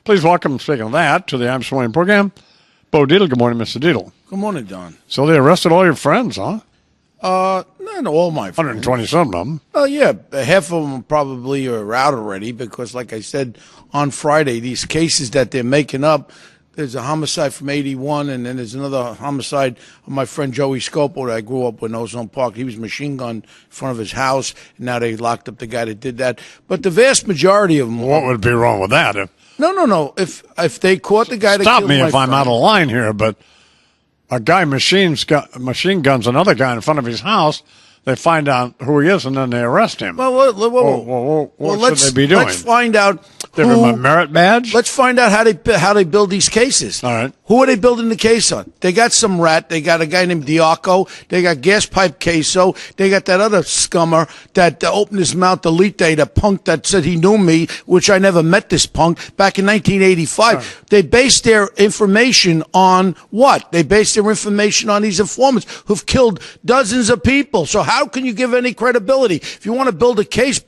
Please welcome, speaking of that, to the I'm Morning program, Beau Dietl. Good morning, Mr. Dietl. Good morning, Don. So they arrested all your friends, huh? Not all my friends. 120-something of them. Oh, yeah. Half of them probably are out already because, like I said on Friday, these cases that they're making up, there's a homicide from 81, and then there's another homicide of my friend Joey Scopo that I grew up with in Ozone Park. He was machine gunned in front of his house, and now they locked up the guy that did that. But the vast majority of them... What would be wrong with that? No. If they caught the guy that Stop killed me my if I'm friend, out of line here, but a guy machine guns another guy in front of his house. They find out who he is, and then they arrest him. Well, what should they be doing? Let's find out. Give him a merit badge? Let's find out how they build these cases. All right. Who are they building the case on? They got some rat. They got a guy named Diaco. They got gas pipe queso. They got that other scummer that opened his mouth, Elite, the punk that said he knew me, which I never met this punk, back in 1985. Right. They based their information on what? They based their information on these informants who've killed dozens of people. So how can you give any credibility? If you want to build a case,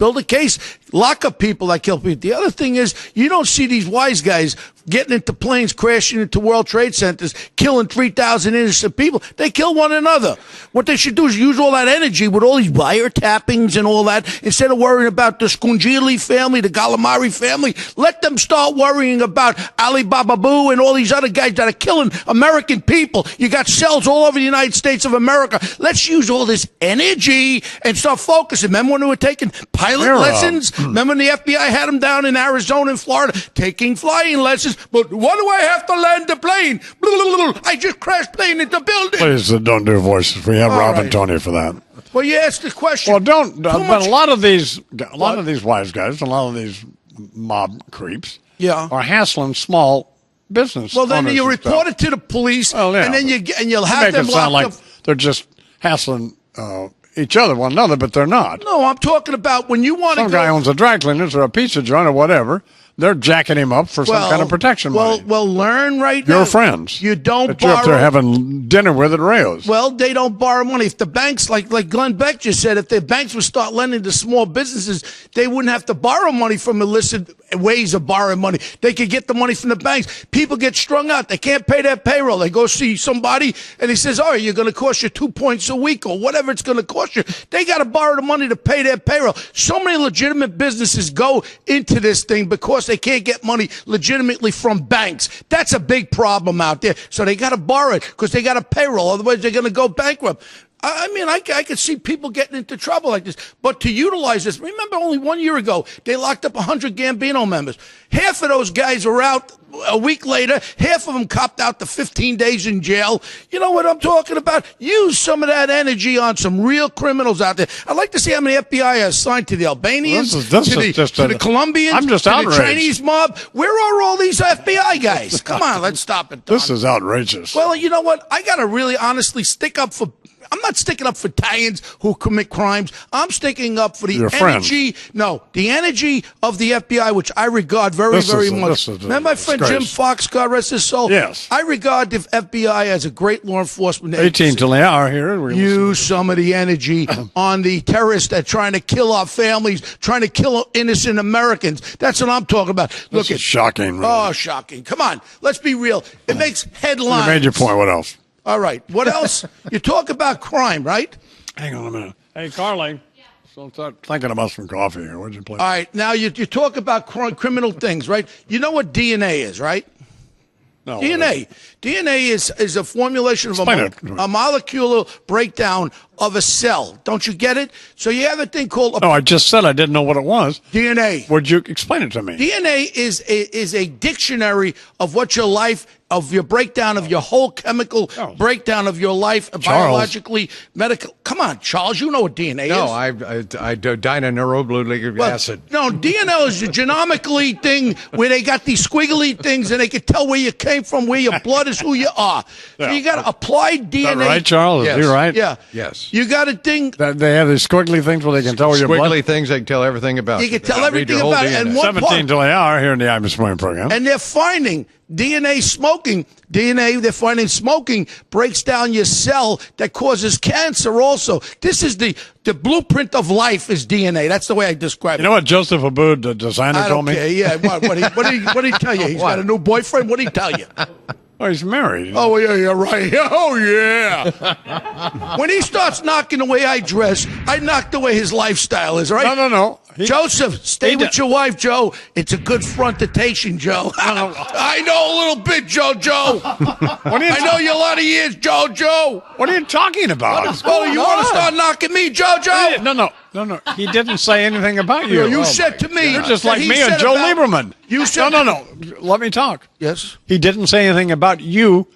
lock up people that kill people. The other thing is, you don't see these wise guys getting into planes, crashing into World Trade Centers, killing 3,000 innocent people. They kill one another. What they should do is use all that energy with all these wiretappings and all that, instead of worrying about the Scungili family, the Calamari family. Let them start worrying about Ali Bababu and all these other guys that are killing American people. You got cells all over the United States of America. Let's use all this energy and start focusing. Remember when we were taking pilot lessons? Remember when the FBI had them down in Arizona and Florida taking flying lessons? But why do I have to land the plane? I just crashed plane into the building. Please don't do voices. We have Rob and Tony for that. Well, you asked the question. Well, don't. But a lot of these wise guys, a lot of these mob creeps, are hassling small business. Well, then you report it to the police, and then you'll have them sound like up. They're just hassling each other, one another, but they're not. No, I'm talking about when you want to. Some guy owns a dry cleaners or a pizza joint or whatever. They're jacking him up for some kind of protection money. Well, learn right now. Your friends. You don't that borrow. You're up there having dinner with at Rayo's. Well, they don't borrow money. If the banks, like Glenn Beck just said, if the banks would start lending to small businesses, they wouldn't have to borrow money from illicit ways of borrowing money. They could get the money from the banks. People get strung out. They can't pay their payroll. They go see somebody, and he says, you're going to cost you 2 points a week or whatever it's going to cost you. They got to borrow the money to pay their payroll. So many legitimate businesses go into this thing because they can't get money legitimately from banks. That's a big problem out there. So they got to borrow it because they got a payroll. Otherwise, they're going to go bankrupt. I mean, I could see people getting into trouble like this. But to utilize this, remember only 1 year ago, they locked up 100 Gambino members. Half of those guys are out a week later. Half of them copped out to 15 days in jail. You know what I'm talking about? Use some of that energy on some real criminals out there. I'd like to see how many FBI are assigned to the Albanians, to the Colombians, to the Chinese mob. Where are all these FBI guys? Come on, let's stop it, Don. This is outrageous. Well, you know what? I got to really honestly stick up for... I'm not sticking up for Italians who commit crimes. I'm sticking up for the energy. No, the energy of the FBI, which I regard very much. Remember my friend Jim Fox, God rest his soul? Yes. I regard the FBI as a great law enforcement 18 till the hour here. Use some of the energy on the terrorists that are trying to kill our families, trying to kill innocent Americans. That's what I'm talking about. Look, it's shocking. Really. Oh, shocking. Come on. Let's be real. It makes headlines. You made your point. What else? All right. What else? You talk about crime, right? Hang on a minute. Hey, Carly. Yeah. So start thinking about some coffee here. What'd you play? All right. Now, you talk about criminal things, right? You know what DNA is, right? No. DNA. DNA is a formulation of a molecular breakdown of a cell. Don't you get it? So you have a thing called... I just said I didn't know what it was. DNA. Would you explain it to me? DNA is a dictionary of what your life... of your breakdown of your whole chemical breakdown of your life, biologically, medical. Come on, Charles, you know what DNA is. No, I do dinoneuronucleic acid. No, DNA is a genomically thing where they got these squiggly things and they can tell where you came from, where your blood is, who you are. So you got to apply DNA. Is that right, Charles? Yes. Is he right? Yeah. Yes. You got to think. That they have these squiggly things where they can tell where your blood. Squiggly things they can tell everything about. You can tell everything about it. And 17 till the hour here in the Imus Morning program. And they're finding DNA smoke smoking, DNA they're finding smoking breaks down your cell that causes cancer also. This is the blueprint of life is DNA. That's the way I describe it. You know what Joseph Abboud, the designer, told me? Yeah, what did he tell you? He's got a new boyfriend? What did he tell you? Oh, he's married. Oh, yeah, right. Oh, yeah. When he starts knocking the way I dress, I knock the way his lifestyle is, right? No. Joseph, stay with your wife, Joe. It's a good frontation, Joe. I know a little bit, Joe. I know you a lot of years, Joe. What are you talking about? You want to start knocking me, Joe? No. He didn't say anything about you. You said to me. You're just like me and Joe Lieberman. You said no. Let me talk. Yes. He didn't say anything about you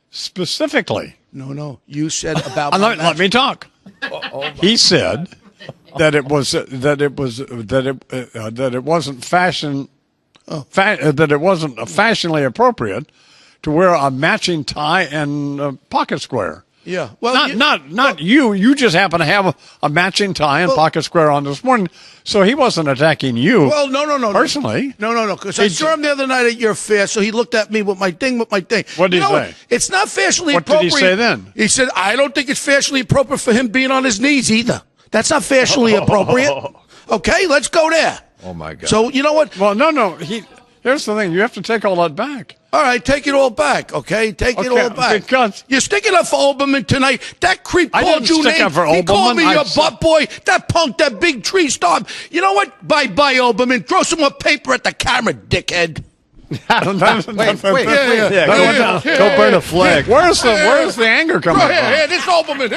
specifically. No. You said about let me talk. He said that it wasn't fashionably appropriate to wear a matching tie and a pocket square. Yeah. Well, not you. You just happen to have a matching tie and pocket square on this morning, so he wasn't attacking you. Well, no. Personally, no. Because I saw him the other night at your fair, so he looked at me with my thing. What did he say? It's not fashionably What appropriate. did he say then? He said, "I don't think it's fashionably appropriate for him being on his knees either. That's not fashionably appropriate." Okay, let's go there. Oh my God. So you know what? Well, no. Here's the thing. You have to take all that back. All right, take it all back, okay? Take it all back. Because you're sticking up for Oberman tonight. That creep called you names. He called me your butt boy. That punk, that big tree stomp. You know what? Bye, Oberman. Throw some more paper at the camera, dickhead. Wait. Don't burn a flag. Where's the anger coming from? Here, this Oberman.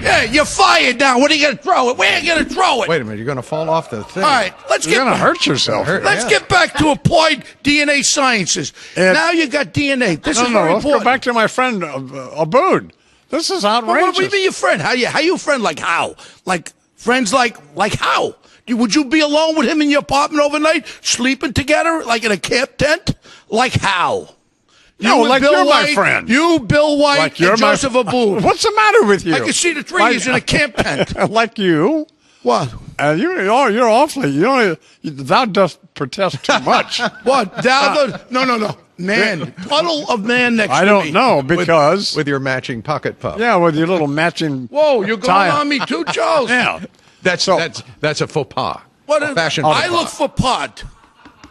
Yeah, you're fired now. What are you going to throw it? Where are you going to throw it? Wait a minute. You're going to fall off the thing. All right, You're going to hurt yourself. Let's get back to applied DNA sciences. Now you got DNA. This is very let's important. go back to my friend Abboud. This is outrageous. What do you mean your friend? How you friend like how? Like friends like how? Would you be alone with him in your apartment overnight, sleeping together like in a camp tent? Like how? No, like you're my friend. You, Bill White, like you're and Joseph Abboud. What's the matter with you? I can see the trees in a camp tent. Like you. What? You're awfully. Thou dost protest too much. What? No. Man, puddle of man next to me. I don't know because with your matching pocket puff. Yeah, with your little matching. Whoa, you're going on me too, Charles. Yeah. That's a faux pas. What a fashion? I look for pod.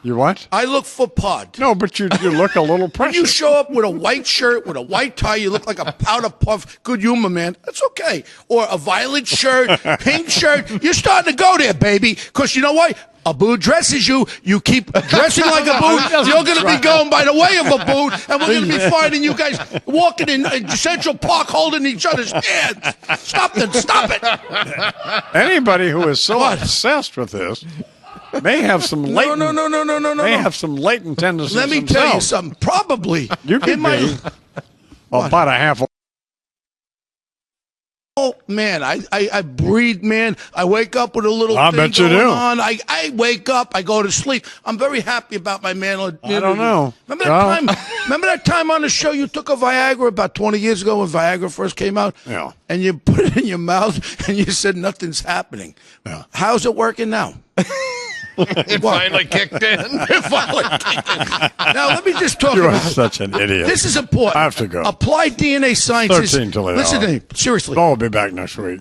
You what? I look for pod. No, but you look a little precious. When you show up with a white shirt, with a white tie, you look like a powder puff, good humor man. That's okay. Or a violet shirt, pink shirt. You're starting to go there, baby. Because you know what? Abboud dresses you. You keep dressing like Abboud. You're going to be going by the way of Abboud, and we're going to be finding you guys walking in Central Park holding each other's hands. Stop it. Anybody who is so obsessed with this may have some latent. No. May have some latent tendencies. Let me tell you something. Probably. You could be about a half. Oh, man, I breathe, man. I wake up with a little I thing bet you going do. on. I wake up. I go to sleep. I'm very happy about my man. I don't know. Remember that time on the show you took a Viagra about 20 years ago when Viagra first came out? Yeah. And you put it in your mouth and you said nothing's happening. Yeah. How's it working now? It finally kicked in. Now, let me just talk You're about such an idiot. This is important. I have to go. Applied DNA sciences. 13 till 8 Listen hours. to me. Seriously. Beau will be back next week.